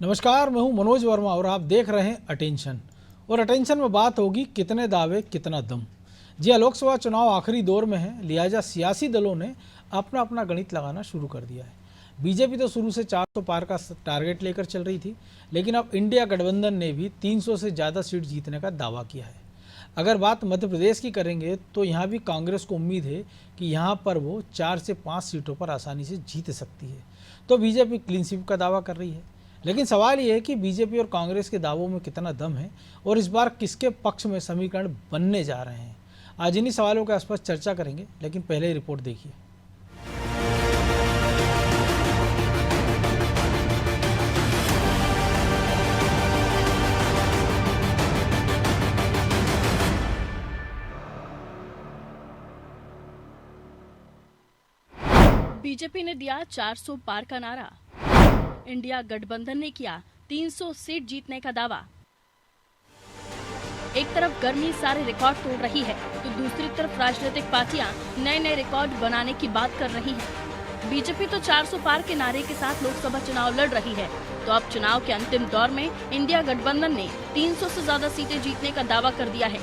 नमस्कार, मैं हूं मनोज वर्मा और आप देख रहे हैं अटेंशन। और अटेंशन में बात होगी कितने दावे कितना दम। जी हाँ, लोकसभा चुनाव आखिरी दौर में है, लिहाजा सियासी दलों ने अपना अपना गणित लगाना शुरू कर दिया है। बीजेपी तो शुरू से 400 पार का टारगेट लेकर चल रही थी, लेकिन अब इंडिया गठबंधन ने भी 300 से ज़्यादा सीट जीतने का दावा किया है। अगर बात मध्य प्रदेश की करेंगे तो यहाँ भी कांग्रेस को उम्मीद है कि यहाँ पर वो 4 से 5 सीटों पर आसानी से जीत सकती है। तो बीजेपी क्लीन स्वीप का दावा कर रही है। लेकिन सवाल ये है कि बीजेपी और कांग्रेस के दावों में कितना दम है और इस बार किसके पक्ष में समीकरण बनने जा रहे हैं। आज इन्हीं सवालों के आसपास चर्चा करेंगे, लेकिन पहले ही रिपोर्ट देखिए। बीजेपी ने दिया 400 पार का नारा, इंडिया गठबंधन ने किया 300 सीट जीतने का दावा। एक तरफ गर्मी सारे रिकॉर्ड तोड़ रही है तो दूसरी तरफ राजनीतिक पार्टियां नए नए रिकॉर्ड बनाने की बात कर रही हैं। बीजेपी तो 400 पार के नारे के साथ लोकसभा चुनाव लड़ रही है, तो अब चुनाव के अंतिम दौर में इंडिया गठबंधन ने 300 से ज्यादा सीटें जीतने का दावा कर दिया है।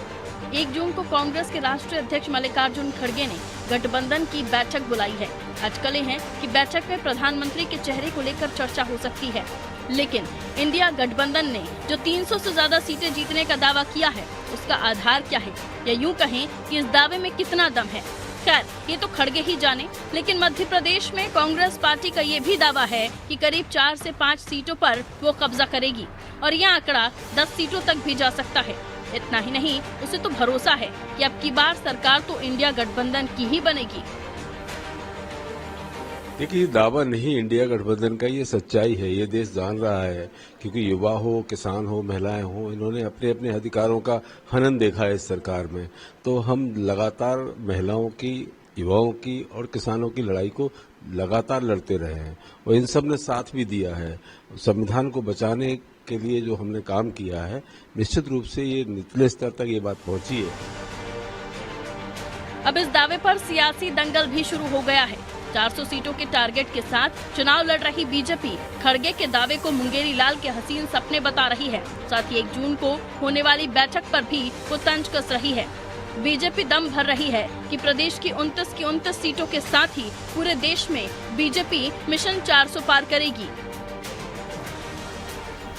1 जून को कांग्रेस के राष्ट्रीय अध्यक्ष मल्लिकार्जुन खड़गे ने गठबंधन की बैठक बुलाई है। अटकलें हैं कि बैठक में प्रधानमंत्री के चेहरे को लेकर चर्चा हो सकती है, लेकिन इंडिया गठबंधन ने जो 300 से ज्यादा सीटें जीतने का दावा किया है, उसका आधार क्या है, या यूं कहें कि इस दावे में कितना दम है। खैर, ये तो खड़गे ही जाने, लेकिन मध्य प्रदेश में कांग्रेस पार्टी का ये भी दावा है कि करीब 4 से 5 सीटों पर वो कब्जा करेगी और यह आंकड़ा 10 सीटों तक भी जा सकता है। इतना ही नहीं, उसे तो भरोसा है कि अब की बार सरकार तो इंडिया गठबंधन की ही बनेगी। देखिए, दावा नहीं इंडिया गठबंधन का, ये सच्चाई है। ये देश जान रहा है, क्योंकि युवा हो, किसान हो, महिलाएं हो, इन्होंने अपने अपने अधिकारों का हनन देखा है इस सरकार में। तो हम लगातार महिलाओं की, युवाओं की और किसानों की लड़ाई को लगातार लड़ते रहे हैं और इन सब ने साथ भी दिया है। संविधान को बचाने के लिए जो हमने काम किया है, निश्चित रूप से ये निचले स्तर तक ये बात पहुंची है। अब इस दावे पर सियासी दंगल भी शुरू हो गया है। 400 सीटों के टारगेट के साथ चुनाव लड़ रही बीजेपी खड़गे के दावे को मुंगेरी लाल के हसीन सपने बता रही है। साथ ही 1 जून को होने वाली बैठक पर भी वो तंज कस रही है। बीजेपी दम भर रही है कि प्रदेश की 29 सीटों के साथ ही पूरे देश में बीजेपी मिशन 400 पार करेगी।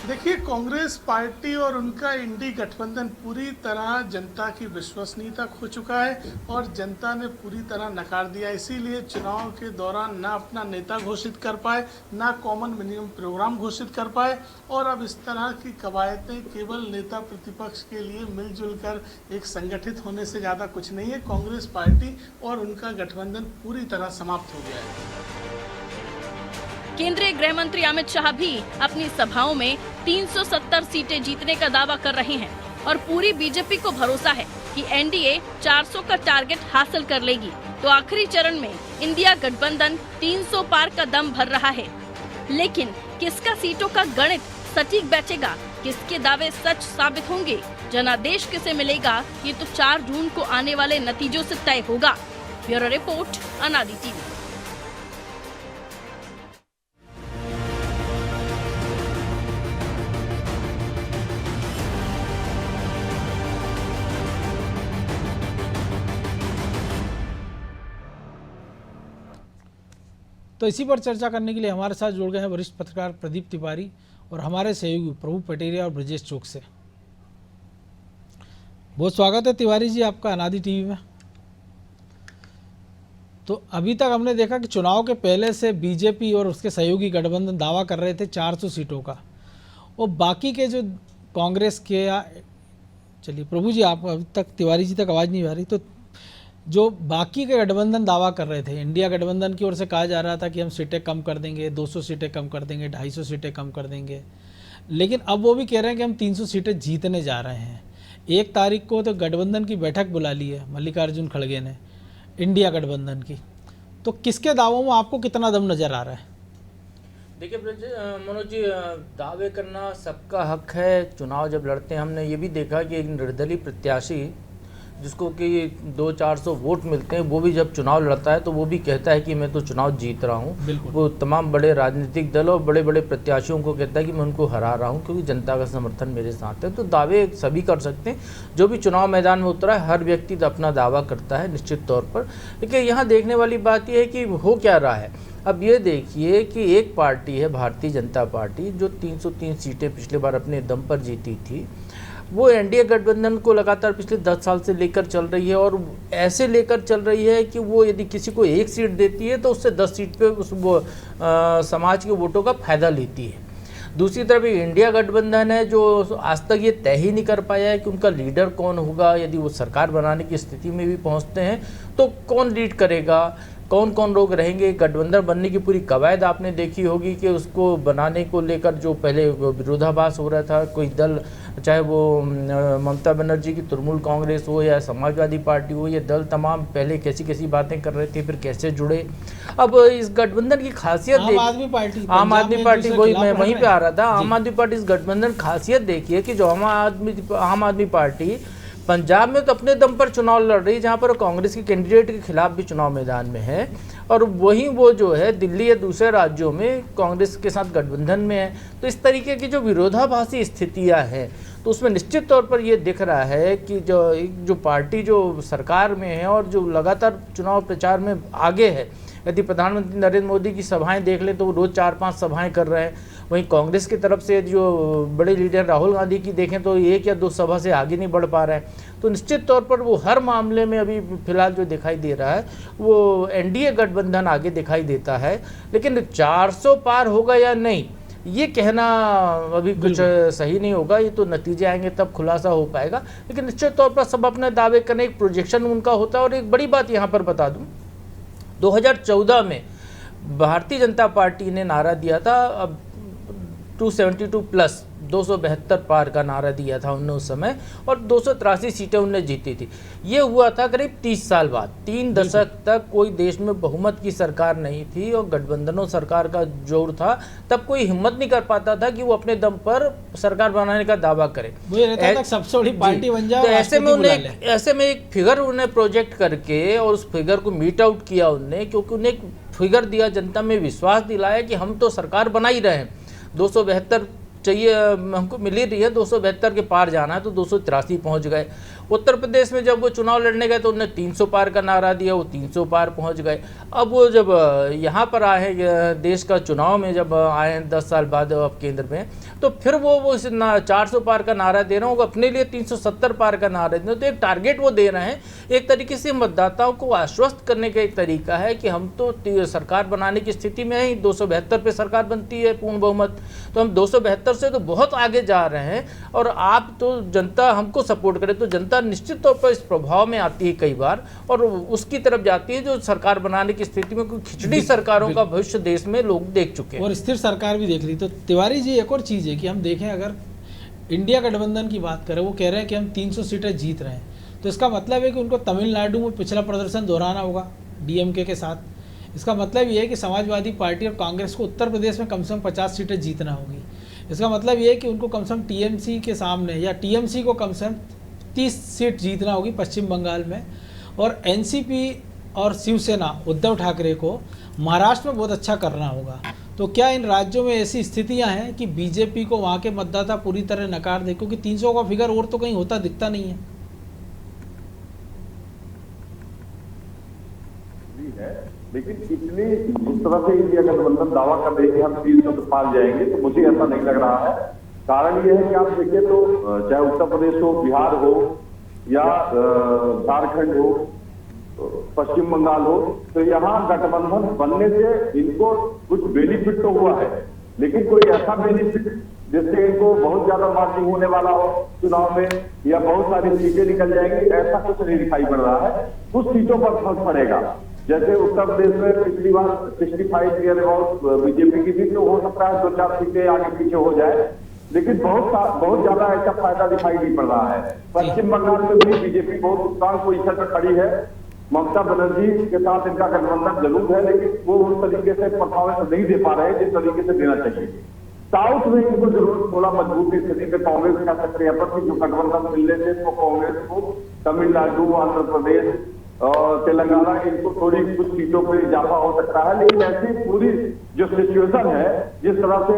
देखिए, कांग्रेस पार्टी और उनका इंडी गठबंधन पूरी तरह जनता की विश्वसनीयता खो चुका है और जनता ने पूरी तरह नकार दिया। इसीलिए चुनाव के दौरान ना अपना नेता घोषित कर पाए, ना कॉमन मिनिमम प्रोग्राम घोषित कर पाए और अब इस तरह की कवायतें केवल नेता प्रतिपक्ष के लिए मिलजुल कर एक संगठित होने से ज़्यादा कुछ नहीं है। कांग्रेस पार्टी और उनका गठबंधन पूरी तरह समाप्त हो गया है। केंद्रीय गृह मंत्री अमित शाह भी अपनी सभाओं में 370 सीटें जीतने का दावा कर रहे हैं और पूरी बीजेपी को भरोसा है कि एनडीए 400 का टारगेट हासिल कर लेगी। तो आखिरी चरण में इंडिया गठबंधन 300 पार का दम भर रहा है, लेकिन किसका सीटों का गणित सटीक बैठेगा, किसके दावे सच साबित होंगे, जनादेश किसे मिलेगा, ये तो 4 जून को आने वाले नतीजों से तय होगा। ब्यूरो रिपोर्ट, अनादि टीवी। तो इसी पर चर्चा करने के लिए हमारे साथ जुड़ गए हैं वरिष्ठ पत्रकार प्रदीप तिवारी और हमारे सहयोगी प्रभु पटेरिया और ब्रजेश चौक से। बहुत स्वागत है तिवारी जी आपका अनादि टीवी में। तो अभी तक हमने देखा कि चुनाव के पहले से बीजेपी और उसके सहयोगी गठबंधन दावा कर रहे थे 400 सीटों का, और बाकी के जो कांग्रेस के, चलिए प्रभु जी आप अभी तक, तिवारी जी तक आवाज़ नहीं आ रही, तो जो बाकी के गठबंधन दावा कर रहे थे, इंडिया गठबंधन की ओर से कहा जा रहा था कि हम सीटें कम कर देंगे, 200 सीटें कम कर देंगे, 250 सीटें कम कर देंगे, लेकिन अब वो भी कह रहे हैं कि हम 300 सीटें जीतने जा रहे हैं। 1 तारीख को तो गठबंधन की बैठक बुला ली है मल्लिकार्जुन खड़गे ने इंडिया गठबंधन की। तो किसके दावों में आपको कितना दम नज़र आ रहा है? देखिए मनोज जी, दावे करना सबका हक है। चुनाव जब लड़ते हैं, हमने ये भी देखा कि एक निर्दलीय प्रत्याशी जिसको कि 200-400 वोट मिलते हैं, वो भी जब चुनाव लड़ता है तो वो भी कहता है कि मैं तो चुनाव जीत रहा हूँ। वो तमाम बड़े राजनीतिक दल और बड़े बड़े प्रत्याशियों को कहता है कि मैं उनको हरा रहा हूँ क्योंकि जनता का समर्थन मेरे साथ है। तो दावे सभी कर सकते हैं, जो भी चुनाव मैदान में उतरा है हर व्यक्ति अपना दावा करता है निश्चित तौर पर। लेकिन यहाँ देखने वाली बात यह है कि हो क्या रहा है। अब ये देखिए कि एक पार्टी है भारतीय जनता पार्टी, जो 303 सीटें पिछले बार अपने दम पर जीती थी, वो एनडीए गठबंधन को लगातार पिछले 10 साल से लेकर चल रही है और ऐसे लेकर चल रही है कि वो यदि किसी को एक सीट देती है तो उससे 10 सीट पे समाज के वोटों का फायदा लेती है। दूसरी तरफ इंडिया गठबंधन है जो आज तक ये तय ही नहीं कर पाया है कि उनका लीडर कौन होगा। यदि वो सरकार बनाने की स्थिति में भी पहुंचते हैं तो कौन लीड करेगा, कौन कौन लोग रहेंगे। गठबंधन बनने की पूरी कवायद आपने देखी होगी कि उसको बनाने को लेकर जो पहले विरोधाभास हो रहा था, कोई दल चाहे वो ममता बनर्जी की तृणमूल कांग्रेस हो या समाजवादी पार्टी हो, ये दल तमाम पहले कैसी कैसी बातें कर रहे थे, फिर कैसे जुड़े। अब इस गठबंधन की खासियत आम आदमी पार्टी वही मैं वहीं पे आ रहा था। आम आदमी पार्टी इस गठबंधन खासियत देखिए कि जो आम आदमी पार्टी पंजाब में तो अपने दम पर चुनाव लड़ रही है, जहाँ पर कांग्रेस के कैंडिडेट के खिलाफ भी चुनाव मैदान में है, और वहीं वो जो है दिल्ली या दूसरे राज्यों में कांग्रेस के साथ गठबंधन में है। तो इस तरीके की जो विरोधाभासी स्थितियाँ हैं तो उसमें निश्चित तौर पर ये दिख रहा है कि जो पार्टी जो सरकार में है और जो लगातार चुनाव प्रचार में आगे है, यदि प्रधानमंत्री नरेंद्र मोदी की सभाएं देख लें तो वो रोज़ 4-5 सभाएं कर रहे हैं। वहीं कांग्रेस की तरफ से जो बड़े लीडर राहुल गांधी की देखें तो 1 या 2 सभा से आगे नहीं बढ़ पा रहे हैं। तो निश्चित तौर पर वो हर मामले में अभी फिलहाल जो दिखाई दे रहा है वो एनडीए गठबंधन आगे दिखाई देता है। लेकिन 400 पार होगा या नहीं ये कहना अभी कुछ सही नहीं होगा, ये तो नतीजे आएंगे तब खुलासा हो पाएगा। लेकिन निश्चित तौर पर सब अपने दावे करने, एक प्रोजेक्शन उनका होता है। और एक बड़ी बात यहाँ पर बता दूँ, 2014 में भारतीय जनता पार्टी ने नारा दिया था अब 272 प्लस 272 पार का नारा दिया था उनने उस समय, और 283 सीटें उनने जीती थी। ये हुआ था करीब 30 साल बाद। 3 दशक तक कोई देश में बहुमत की सरकार नहीं थी और गठबंधनों सरकार का जोर था, तब कोई हिम्मत नहीं कर पाता था कि वो अपने दम पर सरकार बनाने का दावा करे। सबसे बड़ी पार्टी बन जाए। तो ऐसे में एक फिगर उन्हें प्रोजेक्ट करके और उस फिगर को मीट आउट किया उनने, क्योंकि उन्हें एक फिगर दिया, जनता में विश्वास दिलाया कि हम तो सरकार बना ही रहे हैं। 272 चाहिए हमको मिल ही रही है, 272 के पार जाना है, तो 283 पहुंच गए। उत्तर प्रदेश में जब वो चुनाव लड़ने गए तो उन्होंने 300 पार का नारा दिया, वो 300 पार पहुंच गए। अब वो जब यहाँ पर आए हैं देश का चुनाव में, जब आए हैं 10 साल बाद अब केंद्र में, तो फिर वो 400 पार का नारा दे रहे हैं, वो अपने लिए 370 पार का नारा दे रहे हैं। तो एक टारगेट वो दे रहे हैं, एक तरीके से मतदाताओं को आश्वस्त करने का एक तरीका है कि हम तो सरकार बनाने की स्थिति में ही 272 पे सरकार बनती है पूर्ण बहुमत, तो हम 272 से तो बहुत आगे जा रहे हैं और आप तो जनता हमको सपोर्ट करे। तो जनता निश्चित तौर पर इस प्रभाव में आती है कई बार और उसकी तरफ जाती है जो सरकार बनाने की स्थिति में, कोई खिचड़ी सरकारों का भविष्य देश में लोग देख चुके हैं और स्थिर सरकार भी देख ली। तो तिवारी जी एक और चीज़ है कि हम देखें, अगर इंडिया गठबंधन की बात करें, वो कह रहे हैं कि हम 300 सीटें जीत रहे हैं, तो इसका मतलब है कि उनको तमिलनाडु में पिछला प्रदर्शन दोहराना होगा डीएमके के साथ। इसका मतलब ये है कि समाजवादी पार्टी और कांग्रेस को उत्तर प्रदेश में कम से कम 50 सीटें जीतना होगी। इसका मतलब ये है कि उनको कम से कम टीएमसी के सामने या टीएमसी को कम से कम 30 सीट जीतना होगी पश्चिम बंगाल में, और एनसीपी और शिवसेना उद्धव ठाकरे को महाराष्ट्र में बहुत अच्छा करना होगा। तो क्या इन राज्यों में ऐसी स्थितियां हैं कि बीजेपी को वहां के मतदाता पूरी तरह नकार दे, क्योंकि 300 का फिगर और तो कहीं होता दिखता नहीं है। लेकिन इतनी जिस तरह से इंडिया गठबंधन दावा कर रही है कि हम 300 तो पार जाएंगे, तो मुझे ऐसा नहीं लग रहा है। कारण यह है कि आप देखिए तो चाहे उत्तर प्रदेश हो, बिहार हो या झारखंड हो, पश्चिम बंगाल हो, तो यहाँ गठबंधन बनने से इनको कुछ बेनिफिट तो हुआ है, लेकिन कोई ऐसा बेनिफिट जिससे इनको बहुत ज्यादा मार्जिन होने वाला हो चुनाव में या बहुत सारी सीटें निकल जाएंगी, ऐसा कुछ नहीं दिखाई पड़ रहा है। कुछ सीटों पर फर्क पड़ेगा, जैसे उत्तर प्रदेश में पिछली बार 65 के अबाउट बीजेपी की भी, तो हो सकता है 2-4 सीटें आगे पीछे हो जाए, लेकिन बहुत ज्यादा ऐसा फायदा दिखाई नहीं पड़ रहा है। पश्चिम बंगाल में भी बीजेपी बहुत स्ट्रांग पोजीशन पर खड़ी है, ममता बनर्जी के साथ इनका गठबंधन जरूर है, लेकिन वो उस तरीके से परफॉर्मेंस नहीं दे पा रहे जिस तरीके से देना चाहिए। साउथ में इनको जरूर थोड़ा मजबूत स्थिति में कांग्रेस कह सकते हैं, पर जो गठबंधन मिलने से तो कांग्रेस को तमिलनाडु, आंध्र प्रदेश और तेलंगाना, इनको थोड़ी कुछ सीटों पर इजाफा हो सकता है। लेकिन ऐसी पूरी जो सिचुएशन है, जिस तरह से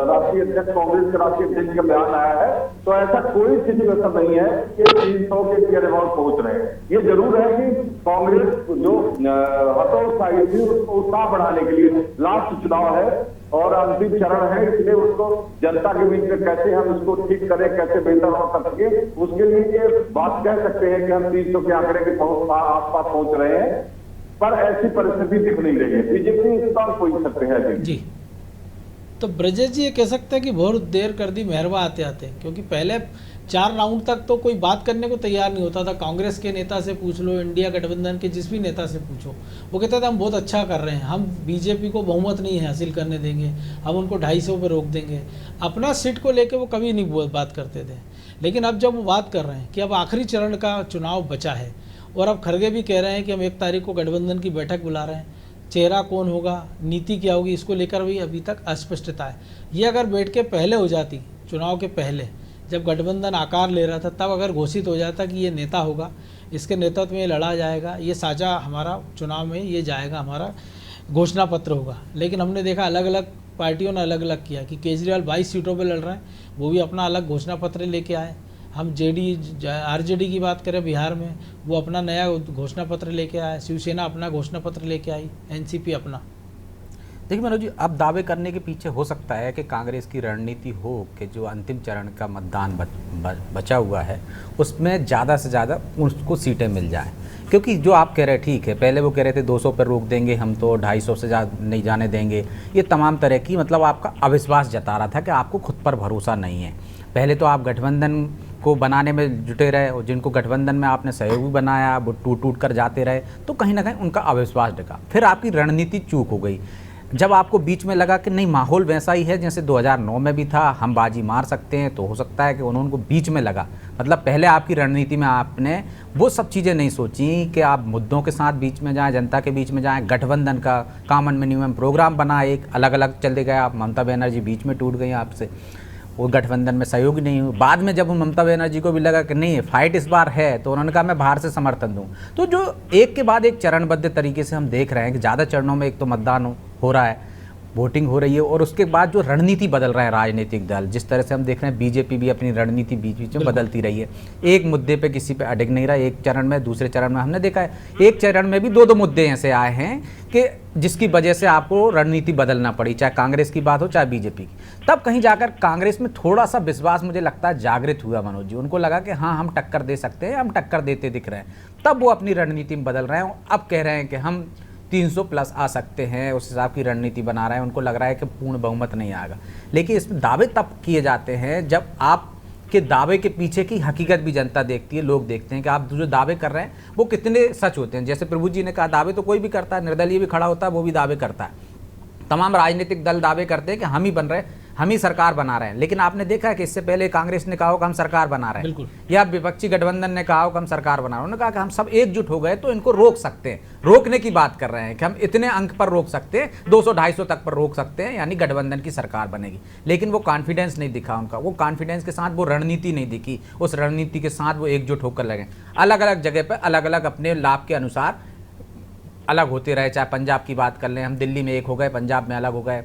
राष्ट्रीय अध्यक्ष, कांग्रेस के राष्ट्रीय अध्यक्ष का बयान आया है, तो ऐसा कोई सिचुएशन नहीं है कि 300 के नियर अबाउट पहुंच रहे हैं। ये जरूर है कि कांग्रेस जो हतोत्साही थी उसको उत्साह बढ़ाने के लिए लास्ट चुनाव है और अंतिम चरण है, इसलिए उसको जनता के बीच में कैसे हम इसको ठीक करें, कैसे बेहतर हो सके, उसके लिए ये बात कह सकते हैं कि हम 300 के आंकड़े के आसपास पहुंच रहे हैं। पर ऐसी परिस्थिति दिख नहीं रही है। बीजेपी इस बार कोई सकते हैं जी। तो ब्रजेश जी ये कह सकते हैं कि बहुत देर कर दी मेहरबा आते आते, क्योंकि पहले 4 राउंड तक तो कोई बात करने को तैयार नहीं होता था। कांग्रेस के नेता से पूछ लो, इंडिया गठबंधन के जिस भी नेता से पूछो, वो कहते थे हम बहुत अच्छा कर रहे हैं, हम बीजेपी को बहुमत नहीं हासिल करने देंगे, हम उनको 250 पे रोक देंगे। अपना सीट को लेके वो कभी नहीं बात करते थे। लेकिन अब जब वो बात कर रहे हैं कि अब आखिरी चरण का चुनाव बचा है और अब खड़गे भी कह रहे हैं कि हम 1 तारीख को गठबंधन की बैठक बुला रहे हैं, चेहरा कौन होगा, नीति क्या होगी, इसको लेकर भी अभी तक अस्पष्टता है। ये अगर बैठ के पहले हो जाती, चुनाव के पहले जब गठबंधन आकार ले रहा था, तब अगर घोषित हो जाता कि ये नेता होगा, इसके नेतृत्व में ये लड़ा जाएगा, ये साझा हमारा चुनाव में ये जाएगा, हमारा घोषणा पत्र होगा। लेकिन हमने देखा अलग अलग पार्टियों ने अलग अलग किया कि केजरीवाल 22 सीटों पर लड़ रहे हैं, वो भी अपना अलग घोषणा पत्र लेके आए। हम आरजेडी की बात करें बिहार में, वो अपना नया घोषणा पत्र लेके आया, शिवसेना अपना घोषणा पत्र लेके आई, एनसीपी अपना। देखिए मनोज जी, अब दावे करने के पीछे हो सकता है कि कांग्रेस की रणनीति हो कि जो अंतिम चरण का मतदान बचा हुआ है उसमें ज़्यादा से ज़्यादा उसको सीटें मिल जाएं। क्योंकि जो आप कह रहे हैं ठीक है, पहले वो कह रहे थे 200 पर रोक देंगे, हम तो 250 से ज़्यादा नहीं जाने देंगे। ये तमाम तरह की मतलब आपका अविश्वास जता रहा था कि आपको खुद पर भरोसा नहीं है। पहले तो आप गठबंधन को बनाने में जुटे रहे और जिनको गठबंधन में आपने सहयोगी बनाया वो टूट कर जाते रहे, तो कहीं ना कहीं उनका अविश्वास दिखा। फिर आपकी रणनीति चूक हो गई जब आपको बीच में लगा कि नहीं माहौल वैसा ही है जैसे 2009 में भी था, हम बाजी मार सकते हैं, तो हो सकता है कि उनको बीच में लगा। मतलब पहले आपकी रणनीति में आपने वो सब चीज़ें नहीं सोची कि आप मुद्दों के साथ बीच में जाएं, जनता के बीच में जाएं, गठबंधन का कॉमन मिनिमम प्रोग्राम बना, एक अलग अलग चलते गए आप। ममता बनर्जी बीच में टूट गई आपसे, वो गठबंधन में सहयोग नहीं हुई। बाद में जब ममता बनर्जी को भी लगा कि नहीं फाइट इस बार है, तो उन्होंने कहा मैं बाहर से समर्थन दूं। तो जो एक के बाद एक चरणबद्ध तरीके से हम देख रहे हैं कि ज़्यादा चरणों में एक तो मतदान हो रहा है, वोटिंग हो रही है, और उसके बाद जो रणनीति बदल रहा है राजनीतिक दल, जिस तरह से हम देख रहे हैं बीजेपी भी अपनी रणनीति बीच बीच में बदलती रही है। एक मुद्दे पे किसी पे अड़िग नहीं रहा, एक चरण में दूसरे चरण में हमने देखा है एक चरण में भी 2-2 मुद्दे ऐसे आए हैं कि जिसकी वजह से आपको रणनीति बदलना पड़ी, चाहे कांग्रेस की बात हो चाहे बीजेपी की। तब कहीं जाकर कांग्रेस में थोड़ा सा विश्वास मुझे लगता है जागृत हुआ मनोज जी, उनको लगा कि हाँ हम टक्कर दे सकते हैं, हम टक्कर देते दिख रहे हैं। तब वो अपनी रणनीति में बदल रहे हैं, अब कह रहे हैं कि हम 300 प्लस आ सकते हैं, उस हिसाब की रणनीति बना रहे हैं। उनको लग रहा है कि पूर्ण बहुमत नहीं आएगा। लेकिन इसमें दावे तब किए जाते हैं जब आपके दावे के पीछे की हकीकत भी जनता देखती है, लोग देखते हैं कि आप जो दावे कर रहे हैं वो कितने सच होते हैं। जैसे प्रभु जी ने कहा दावे तो कोई भी करता है, निर्दलीय भी खड़ा होता है, वो भी दावे करता है। तमाम राजनीतिक दल दावे करते हैं कि हम ही बन रहे हैं, हम ही सरकार बना रहे हैं। लेकिन आपने देखा है कि इससे पहले कांग्रेस ने कहा हो कि हम सरकार बना रहे हैं, या विपक्षी गठबंधन ने कहा हो कि हम सरकार बना रहे हैं। उन्होंने कहा कि हम सब एकजुट हो गए तो इनको रोक सकते हैं। रोकने की बात कर रहे हैं कि हम इतने अंक पर रोक सकते हैं, 200-250 तक पर रोक सकते हैं, यानी गठबंधन की सरकार बनेगी। लेकिन वो कॉन्फिडेंस नहीं दिखा उनका, वो कॉन्फिडेंस के साथ वो रणनीति नहीं दिखी, उस रणनीति के साथ वो एकजुट होकर लगे। अलग अलग जगह पर अलग अलग अपने लाभ के अनुसार अलग होते रहे। चाहे पंजाब की बात कर लें, हम दिल्ली में एक हो गए, पंजाब में अलग हो गए।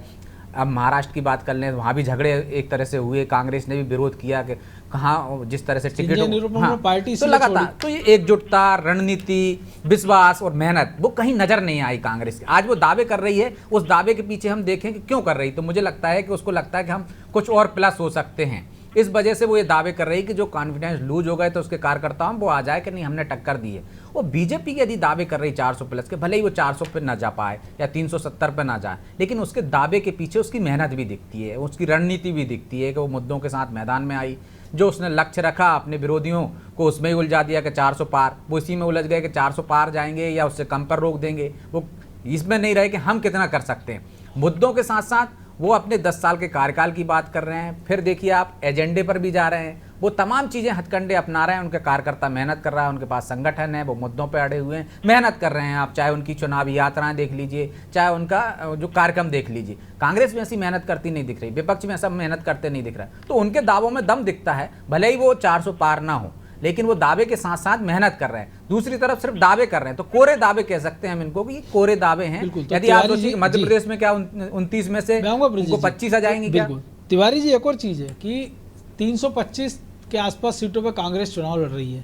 अब महाराष्ट्र की बात कर लें, वहाँ भी झगड़े एक तरह से हुए, कांग्रेस ने भी विरोध किया कि कहाँ जिस तरह से टिकट पार्टी तो लगातार तो ये एकजुटता, रणनीति, विश्वास और मेहनत वो कहीं नजर नहीं आई कांग्रेस की। आज वो दावे कर रही है, उस दावे के पीछे हम देखें कि क्यों कर रही, तो मुझे लगता है कि उसको लगता है कि हम कुछ और प्लस हो सकते हैं। इस वजह से वो ये दावे कर रही है कि जो कॉन्फिडेंस लूज हो गए तो उसके कार्यकर्ताओं वो आ जाए कि नहीं हमने टक्कर दी है। वो बीजेपी के यदि दावे कर रही 400 प्लस के, भले ही वो 400 पे ना जा पाए या 370 पे ना जाए, लेकिन उसके दावे के पीछे उसकी मेहनत भी दिखती है, उसकी रणनीति भी दिखती है कि वो मुद्दों के साथ मैदान में आई। जो उसने लक्ष्य रखा अपने विरोधियों को उसमें ही उलझा दिया कि 400 पार, वो इसी में उलझ गए कि 400 पार जाएंगे या उससे कम पर रोक देंगे। वो इसमें नहीं रहे कि हम कितना कर सकते हैं। मुद्दों के साथ साथ वो अपने 10 साल के कार्यकाल की बात कर रहे हैं। फिर देखिए आप एजेंडे पर भी जा रहे हैं, वो तमाम चीज़ें हथकंडे अपना रहे हैं। उनके कार्यकर्ता मेहनत कर रहा है, उनके पास संगठन है, वो मुद्दों पे अड़े हुए हैं, मेहनत कर रहे हैं। आप चाहे उनकी चुनावी यात्राएं देख लीजिए, चाहे उनका जो कार्यक्रम देख लीजिए। कांग्रेस में ऐसी मेहनत करती नहीं दिख रही, विपक्ष में ऐसा मेहनत करते नहीं दिख रहा। तो उनके दावों में दम दिखता है, भले ही वो 400 पार ना हो, लेकिन वो दावे के साथ साथ मेहनत कर रहे हैं। दूसरी तरफ सिर्फ दावे कर रहे हैं, तो कोरे दावे कह सकते हैं हम इनको कि ये कोरे दावे हैं। बिल्कुल, तो यदि आप तिवारी सोचिए जी- मध्य जी। प्रदेश में क्या 29 में से मैं आऊंगा ब्रिजेश उनको जी। 25 आ जाएंगे क्या? बिल्कुल। तिवारी जी, एक और चीज़ है कि 325 के आसपास सीटों पे कांग्रेस चुनाव लड़ रही है,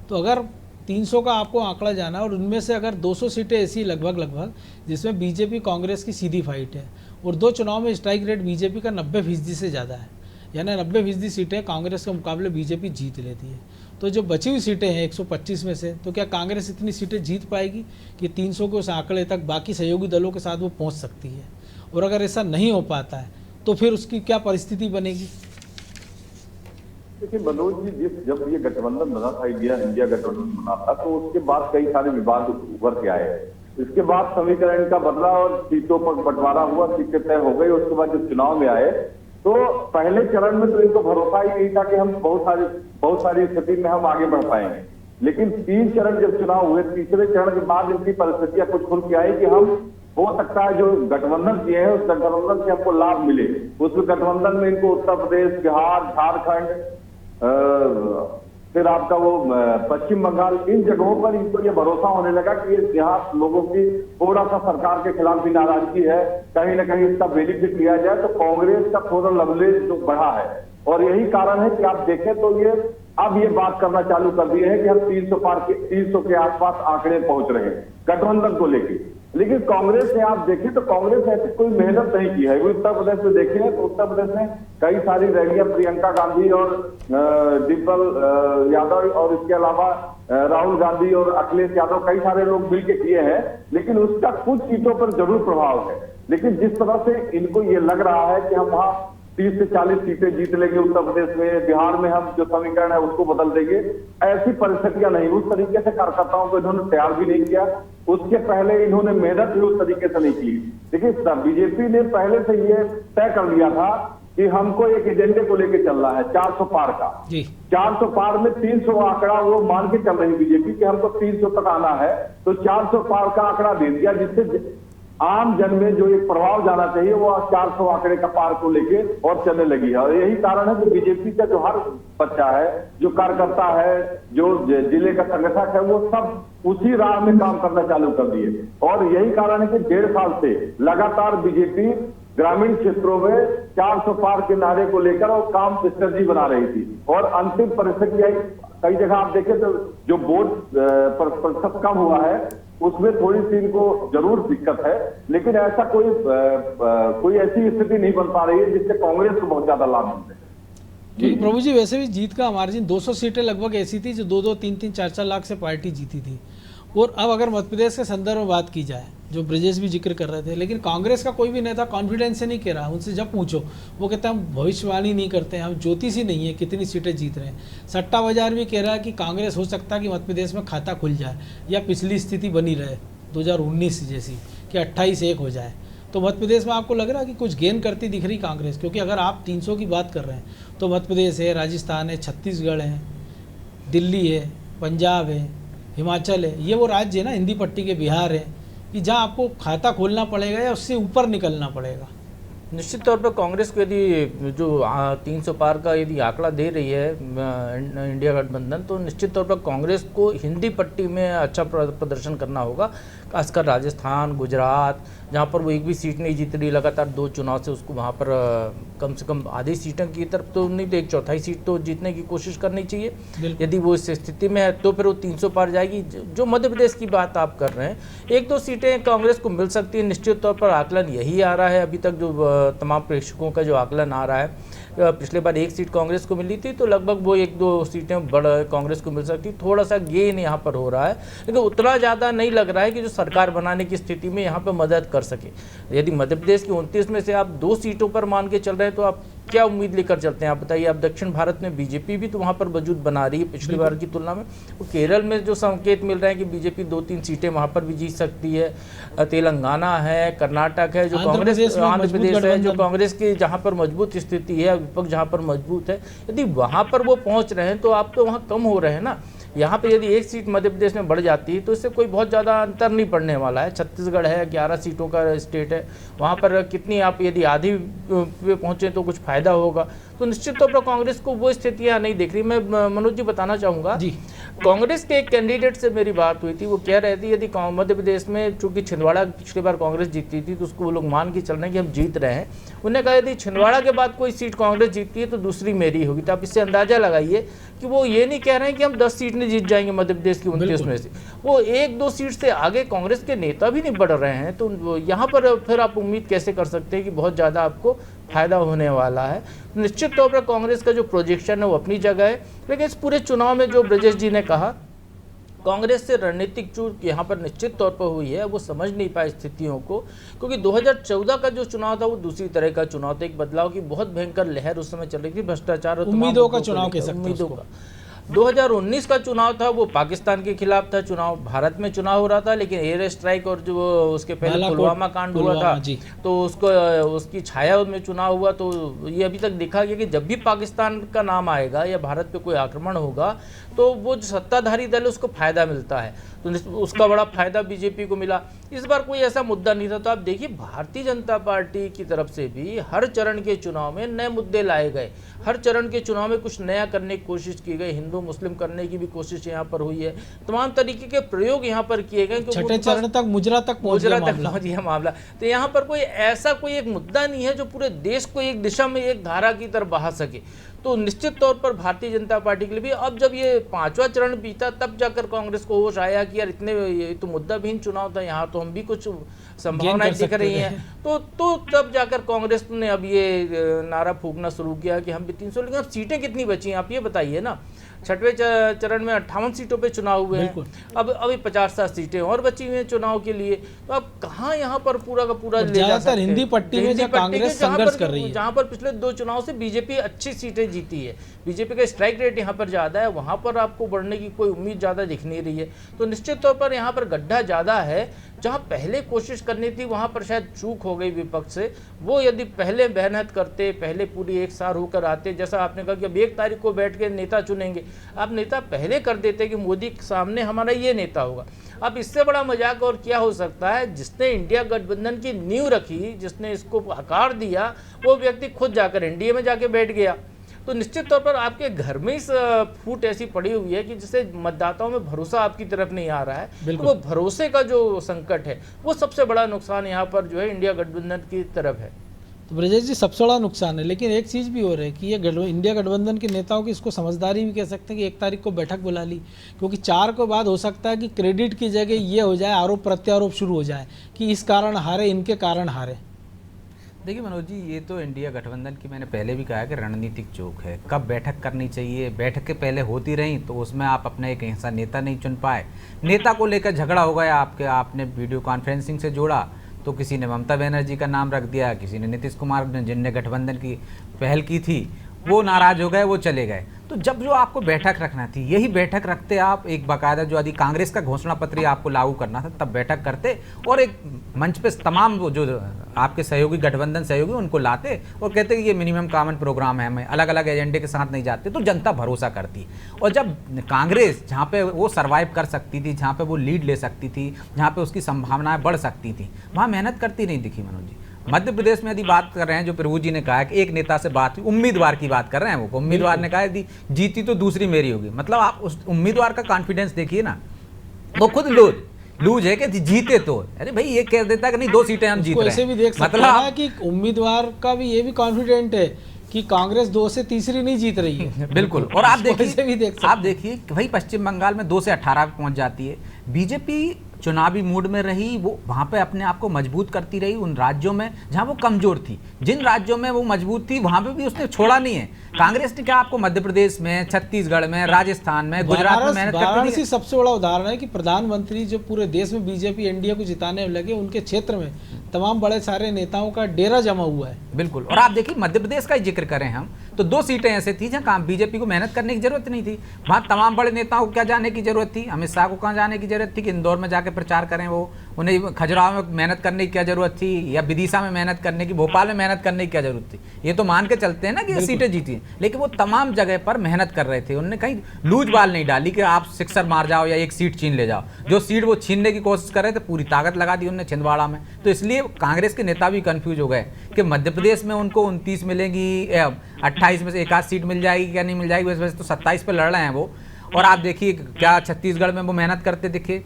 तो अगर 300 का आपको आंकड़ा जाना और उनमें से अगर 200 सीटें ऐसी लगभग जिसमें बीजेपी कांग्रेस की सीधी फाइट है और 2 चुनाव में स्ट्राइक रेट बीजेपी का 90% से ज़्यादा है, यानी 90% सीटें कांग्रेस के मुकाबले बीजेपी जीत लेती है। तो जो बची हुई सीटें हैं 125 में से, तो क्या कांग्रेस इतनी सीटें जीत पाएगी कि 300 के उस आंकड़े तक बाकी सहयोगी दलों के साथ वो पहुंच सकती है? और अगर ऐसा नहीं हो पाता है तो फिर उसकी क्या परिस्थिति बनेगी? देखिए मनोज जी, जब ये गठबंधन बना था, इंडिया गठबंधन बना था, तो उसके बाद कई सारे विवाद उभर के आए। इसके बाद समीकरण का बदला और सीटों पर बंटवारा हुआ, सीटें तय हो गई। उसके बाद जब चुनाव में आए तो पहले चरण में तो इनको भरोसा ही नहीं था कि हम बहुत सारी स्थिति में हम आगे बढ़ पाएंगे। लेकिन 3 चरण जब चुनाव हुए, तीसरे चरण के बाद इनकी परिस्थितियां कुछ खुल के आई कि हम हो सकता है जो गठबंधन किए हैं उस गठबंधन से हमको लाभ मिले। उस गठबंधन में इनको उत्तर प्रदेश, बिहार, झारखंड, फिर आपका वो पश्चिम बंगाल, इन जगहों पर इनको ये भरोसा होने लगा कि यहाँ लोगों की थोड़ा सा सरकार के खिलाफ भी नाराजगी है, कहीं ना कहीं इसका बेनिफिट लिया जाए, तो कांग्रेस का थोड़ा लवलेज जो बढ़ा है। और यही कारण है कि आप देखें तो ये अब ये बात करना चालू कर दिए हैं कि हम 300 के आसपास आंकड़े पहुंच रहे हैं गठबंधन को लेकर। लेकिन कांग्रेस ने आप देखें तो कांग्रेस ऐसी कोई मेहनत नहीं की है। उत्तर प्रदेश में देखें तो उत्तर प्रदेश में कई सारी रैलियां प्रियंका गांधी और डिम्पल यादव और इसके अलावा राहुल गांधी और अखिलेश यादव, कई सारे लोग मिलकर किए हैं, लेकिन उसका कुछ सीटों पर जरूर प्रभाव है। लेकिन जिस तरह से इनको ये लग रहा है कि हम वहां 30 से 40 सीटें जीत लेंगे उत्तर प्रदेश में, बिहार में हम जो समीकरण है उसको बदल देंगे, ऐसी परिस्थितियां नहीं। उस तरीके से कार्यकर्ताओं को इन्होंने तैयार भी नहीं किया। उसके पहले इन्होंने मेहनत भी उस तरीके से नहीं की। देखिए बीजेपी ने पहले से ये तय कर लिया था कि हमको एक एजेंडे को लेकर चलना है 400 पार का। 400 पार में 300 आंकड़ा वो मान के चल रही बीजेपी कि हमको 300 तक आना है, तो 400 पार का आंकड़ा दे दिया, जिससे आम जन में जो एक प्रभाव जाना चाहिए वो 400 आंकड़े का पार को लेके और चलने लगी है। और यही कारण है कि बीजेपी का जो हर बच्चा है, जो कार्यकर्ता है, जो जिले का संगठक है, वो सब उसी राह में काम करना चालू कर दिए। और यही कारण है कि 1.5 साल से लगातार बीजेपी ग्रामीण क्षेत्रों में 400 पार के नारे को लेकर और काम स्ट्रेटजी बना रही थी। और अंतिम परिस्थिति आई, कई जगह आप देखें तो जो वोट प्रतिशत कम हुआ है उसमें थोड़ी सी इनको जरूर दिक्कत है, लेकिन ऐसा कोई ऐसी स्थिति नहीं बन पा रही है जिससे कांग्रेस को बहुत ज्यादा लाभ मिलता है। क्योंकि प्रभु जी वैसे भी जीत का मार्जिन 200 सीटें लगभग ऐसी थी जो 2-2, 3-3, 4-4 लाख से पार्टी जीती थी। और अब अगर मध्य प्रदेश के संदर्भ में बात की जाए, जो ब्रजेश भी जिक्र कर रहे थे, लेकिन कांग्रेस का कोई भी नेता कॉन्फिडेंस से नहीं कह रहा। उनसे जब पूछो वो कहते हैं हम भविष्यवाणी नहीं करते हैं, हम ज्योतिष ही नहीं है कितनी सीटें जीत रहे हैं। सट्टा बाजार भी कह रहा है कि कांग्रेस हो सकता है कि मध्य प्रदेश में खाता खुल जाए या पिछली स्थिति बनी रहे 2019 जैसी कि 28-1 हो जाए। तो मध्य प्रदेश में आपको लग रहा है कि कुछ गेन करती दिख रही कांग्रेस? क्योंकि अगर आप 300 की बात कर रहे हैं तो मध्य प्रदेश है, राजस्थान है, छत्तीसगढ़ है, दिल्ली है, पंजाब है, हिमाचल है, ये वो राज्य है ना हिंदी पट्टी के, बिहार है, कि जहाँ आपको खाता खोलना पड़ेगा या उससे ऊपर निकलना पड़ेगा। निश्चित तौर पर कांग्रेस को यदि जो 300 पार का यदि आंकड़ा दे रही है इंडिया गठबंधन, तो निश्चित तौर पर कांग्रेस को हिंदी पट्टी में अच्छा प्रदर्शन करना होगा। खासकर राजस्थान, गुजरात, जहाँ पर वो एक भी सीट नहीं जीत रही लगातार 2 चुनाव से, उसको वहाँ पर कम से कम आधी सीटों की तरफ तो नहीं तो 1/4 सीट तो जीतने की कोशिश करनी चाहिए। यदि वो इस स्थिति में है तो फिर वो 300 पार जाएगी। जो मध्य प्रदेश की बात आप कर रहे हैं, 1-2 सीटें कांग्रेस को मिल सकती है। निश्चित तौर पर आकलन यही आ रहा है अभी तक, जो तमाम प्रेक्षकों का जो आकलन आ रहा है। पिछले बार 1 सीट कांग्रेस को मिली थी, तो लगभग वो 1-2 सीटें बड़ा कांग्रेस को मिल सकती। थोड़ा सा गेन यहाँ पर हो रहा है, लेकिन उतना ज़्यादा नहीं लग रहा है कि जो सरकार बनाने की स्थिति में यहाँ पर मदद कर सके। यदि मध्य प्रदेश की 29 में से आप 2 सीटों पर मान के चल रहे हैं तो आप क्या उम्मीद लेकर चलते हैं? आप बताइए। आप दक्षिण भारत में बीजेपी भी तो वहाँ पर वजूद बना रही है पिछली बार की तुलना में। तो केरल में जो संकेत मिल रहे हैं कि बीजेपी 2-3 सीटें वहाँ पर भी जीत सकती है। तेलंगाना है, कर्नाटक है, जो कांग्रेस, आंध्र प्रदेश है, जो कांग्रेस की जहाँ पर मजबूत स्थिति है, विपक्ष जहाँ पर मजबूत है, यदि वहाँ पर वो पहुँच रहे हैं तो आप तो वहाँ कम हो रहे हैं ना। यहाँ पे यदि एक सीट मध्य प्रदेश में बढ़ जाती है तो इससे कोई बहुत ज़्यादा अंतर नहीं पड़ने वाला है। छत्तीसगढ़ है, 11 सीटों का स्टेट है, वहाँ पर कितनी आप यदि आधी पे पहुँचे तो कुछ फायदा होगा। तो निश्चित तौर पर कांग्रेस को वो स्थितियाँ नहीं दिख रही। मैं मनोज जी बताना चाहूँगा जी, कांग्रेस के एक कैंडिडेट से मेरी बात हुई थी, वो कह रहे थे यदि मध्य प्रदेश में चूंकि छिंदवाड़ा पिछली बार कांग्रेस जीती थी तो उसको वो लोग मान के चल रहे हैं कि हम जीत रहे हैं। उन्होंने कहा यदि छिंदवाड़ा के बाद कोई सीट कांग्रेस जीतती है तो दूसरी मेरी होगी। तो आप इससे अंदाजा लगाइए कि वो ये नहीं कह रहे हैं कि हम 10 सीट नहीं जीत जाएंगे मध्य प्रदेश की 29 में से, वो 1-2 सीट से आगे कांग्रेस के नेता भी नहीं बढ़ रहे हैं। तो यहाँ पर फिर आप उम्मीद कैसे कर सकते हैं कि बहुत ज़्यादा आपको फायदा होने वाला है। निश्चित तौर पर कांग्रेस का जो प्रोजेक्शन है वो अपनी जगह है, लेकिन इस पूरे चुनाव में जो ब्रजेश जी ने कहा कांग्रेस से रणनीतिक चूक यहाँ पर निश्चित तौर पर हुई है। वो समझ नहीं पाए स्थितियों को, क्योंकि 2014 का जो चुनाव था वो दूसरी तरह का चुनाव था। एक बदलाव की बहुत भयंकर लहर उस समय चल रही थी, भ्रष्टाचार और उम्मीदों का चुनाव कह सकते हैं उम्मीदों का। 2019 का चुनाव था वो पाकिस्तान के खिलाफ था चुनाव, भारत में चुनाव हो रहा था, लेकिन एयर स्ट्राइक और जो उसके पहले पुलवामा कांड हुआ था तो उसकी छाया में चुनाव हुआ। तो ये अभी तक देखा गया कि जब भी पाकिस्तान का नाम आएगा या भारत पे कोई आक्रमण होगा तो वो जो सत्ताधारी दल है उसको फायदा मिलता है। तो उसका बड़ा फायदा बीजेपी को मिला। इस बार कोई ऐसा मुद्दा नहीं था। तो आप देखिए भारतीय जनता पार्टी की तरफ से भी हर चरण के चुनाव में नए मुद्दे लाए गए, हर चरण के चुनाव में कुछ नया करने की कोशिश की गई, हिंदू मुस्लिम करने की भी कोशिश यहाँ पर हुई है, तमाम तरीके के प्रयोग यहाँ पर किए गए। छठे चरण तक मुजरा तक पहुंच गया मामला। तो यहाँ पर कोई ऐसा कोई एक मुद्दा नहीं है जो पूरे देश को एक दिशा में एक धारा की तरफ बहा सके। तो निश्चित तौर पर भारतीय जनता पार्टी के लिए भी अब जब ये 5वां चरण बीता तब जाकर कांग्रेस को होश आया कि यार ये तो मुद्दा विहीन चुनाव था, यहाँ तो हम भी कुछ संभावनाएं दिख रही हैं। तो तब जाकर कांग्रेस ने अब ये नारा फूंकना शुरू किया कि हम भी 300। लेकिन अब सीटें कितनी बची हैं आप ये बताइए ना। छठवें चरण में 58 सीटों पे चुनाव हुए हैं, अब अभी 50-60 सीटें और बची हुई हैं चुनाव के लिए। तो अब कहाँ यहाँ पर पूरा का पूरा ज्यादातर हिंदी पट्टी में जो कांग्रेस संघर्ष कर रही है, जहाँ पर पिछले 2 चुनाव से बीजेपी अच्छी सीटें जीती है, बीजेपी का स्ट्राइक रेट यहाँ पर ज्यादा है, वहाँ पर आपको बढ़ने की कोई उम्मीद ज्यादा दिख नहीं रही है। तो निश्चित तौर पर यहाँ पर गड्ढा ज्यादा है। जहाँ पहले कोशिश करनी थी वहाँ पर शायद चूक हो गई विपक्ष से। वो यदि पहले मेहनत करते, पहले पूरी एक साथ होकर आते, जैसा आपने कहा कि अब 1 तारीख को बैठ के नेता चुनेंगे, आप नेता पहले कर देते कि मोदी के सामने हमारा ये नेता होगा। अब इससे बड़ा मजाक और क्या हो सकता है। जिसने इंडिया गठबंधन की नींव रखी, जिसने इसको आकार दिया, वो व्यक्ति खुद जाकर एनडीए में जाके बैठ गया। तो निश्चित तौर पर आपके घर में इस फूट ऐसी पड़ी हुई है कि जिससे मतदाताओं में भरोसा आपकी तरफ नहीं आ रहा है। तो वो भरोसे का जो संकट है वो सबसे बड़ा नुकसान यहाँ पर जो है इंडिया गठबंधन की तरफ है। तो ब्रजेश जी सबसे बड़ा नुकसान है, लेकिन एक चीज़ भी हो रही है कि ये इंडिया गठबंधन के नेताओं की इसको समझदारी भी कह सकते हैं कि 1 तारीख को बैठक बुला ली, क्योंकि 4 के बाद हो सकता है कि क्रेडिट की जगह ये हो जाए, आरोप प्रत्यारोप शुरू हो जाए कि इस कारण हारे, इनके कारण हारे। देखिए मनोज जी, ये तो इंडिया गठबंधन की मैंने पहले भी कहा है कि रणनीतिक चूक है। कब बैठक करनी चाहिए, बैठक के पहले होती रही तो उसमें आप अपना एक ऐसा नेता नहीं चुन पाए, नेता को लेकर झगड़ा हो गया आपने वीडियो कॉन्फ्रेंसिंग से जोड़ा तो किसी ने ममता बनर्जी का नाम रख दिया, किसी ने नीतीश कुमार जिनने गठबंधन की पहल की थी वो नाराज हो गए, वो चले गए। तो जब जो आपको बैठक रखना थी, यही बैठक रखते आप, एक बाकायदा जो यदि कांग्रेस का घोषणा पत्र आपको लागू करना था तब बैठक करते और एक मंच पे तमाम जो आपके सहयोगी गठबंधन सहयोगी उनको लाते और कहते कि ये मिनिमम कॉमन प्रोग्राम है, हमें अलग अलग एजेंडे के साथ नहीं जाते, तो जनता भरोसा करती। और जब कांग्रेस जहाँ पे वो सर्वाइव कर सकती थी, जहाँ पे वो लीड ले सकती थी, जहाँ पे उसकी संभावनाएं बढ़ सकती थी, वहाँ मेहनत करती नहीं दिखी मनोज जी। मध्य प्रदेश में यदि बात कर रहे हैं, जो प्रभु जी ने कहा कि एक नेता से बात हुई, उम्मीदवार की बात कर रहे हैं, वो उम्मीदवार ने कहा यदि जीती तो दूसरी मेरी होगी। मतलब आप उस उम्मीदवार का कॉन्फिडेंस देखिए ना, वो खुद लूज है कि जीते तो, अरे भाई ये कह देता कि नहीं 2 सीटें हम जीत रहे हैं। ऐसे भी देख सकते हैं कि उम्मीदवार का भी ये भी कॉन्फिडेंट है कि कांग्रेस 2 से तीसरी नहीं जीत रही है। बिल्कुल। और आप देखिए कि भाई पश्चिम बंगाल में 2 से 18 पहुंच जाती है। बीजेपी चुनावी मूड में रही, वो वहाँ पे अपने आप को मजबूत करती रही उन राज्यों में जहाँ वो कमजोर थी। जिन राज्यों में वो मजबूत थी वहाँ पे भी उसने छोड़ा नहीं है। कांग्रेस ने क्या आपको मध्य प्रदेश में, छत्तीसगढ़ में, राजस्थान में, गुजरात में मेहनत करती है। सबसे बड़ा उदाहरण है कि प्रधानमंत्री जो पूरे देश में बीजेपी एनडीए को जिताने लगे, उनके क्षेत्र में तमाम बड़े सारे नेताओं का डेरा जमा हुआ है। बिल्कुल। और आप देखिए मध्य प्रदेश का जिक्र करें हम तो 2 सीटें ऐसे थी जहाँ बीजेपी को मेहनत करने की जरूरत नहीं थी। वहाँ तमाम बड़े नेताओं को क्या जाने की जरूरत थी, अमित शाह को कहाँ जाने की जरूरत थी कि इंदौर में जाके प्रचार करें, वो उन्हें खजुराहो में मेहनत करने की क्या जरूरत थी, या विदिशा में मेहनत करने की, भोपाल में मेहनत करने की क्या जरूरत थी? ये तो मान के चलते हैं ना कि ये सीटें जीती हैं, लेकिन वो तमाम जगह पर मेहनत कर रहे थे। उन्होंने कहीं लूज बाल नहीं डाली कि आप सिक्सर मार जाओ या एक सीट छीन ले जाओ। जो सीट वो छीनने की कोशिश कर रहे थे पूरी ताकत लगा दी उन्होंने छिंदवाड़ा में। तो इसलिए कांग्रेस के नेता भी कंफ्यूज हो गए कि मध्य प्रदेश में उनको 29 मिलेंगी, 28 में से एक आध सीट मिल जाएगी क्या नहीं मिल जाएगी, वैसे तो 27 पे लड़ रहे हैं वो। और आप देखिए क्या छत्तीसगढ़ में वो मेहनत करते दिखे।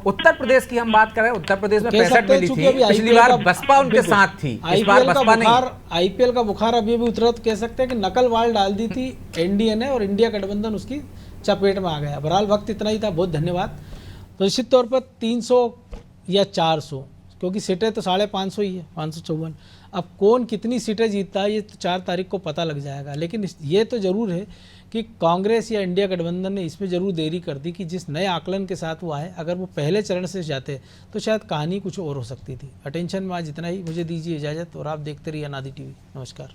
उत्तर प्रदेश की हम बात करें, उत्तर प्रदेश में 65 मिली थी, पिछली बार बसपा उनके साथ थी, इस बार बसपा नहीं। आईपीएल का बुखार अभी भी उतरा तो कह सकते हैं कि नकल वाल डाल दी थी एनडीए ने और इंडिया गठबंधन उसकी चपेट में आ गया। बहरहाल वक्त इतना ही था, बहुत धन्यवाद। तो निश्चित तौर पर 300 या 400, क्योंकि सीटें तो 550 ही है, 554। अब कौन कितनी सीटें जीतता है ये तो 4 तारीख को पता लग जाएगा। लेकिन ये तो जरूर है कि कांग्रेस या इंडिया गठबंधन ने इसमें जरूर देरी कर दी कि जिस नए आकलन के साथ वो आए, अगर वो पहले चरण से जाते तो शायद कहानी कुछ और हो सकती थी। अटेंशन में आज इतना ही, मुझे दीजिए इजाज़त और आप देखते रहिए अनादि टीवी। नमस्कार।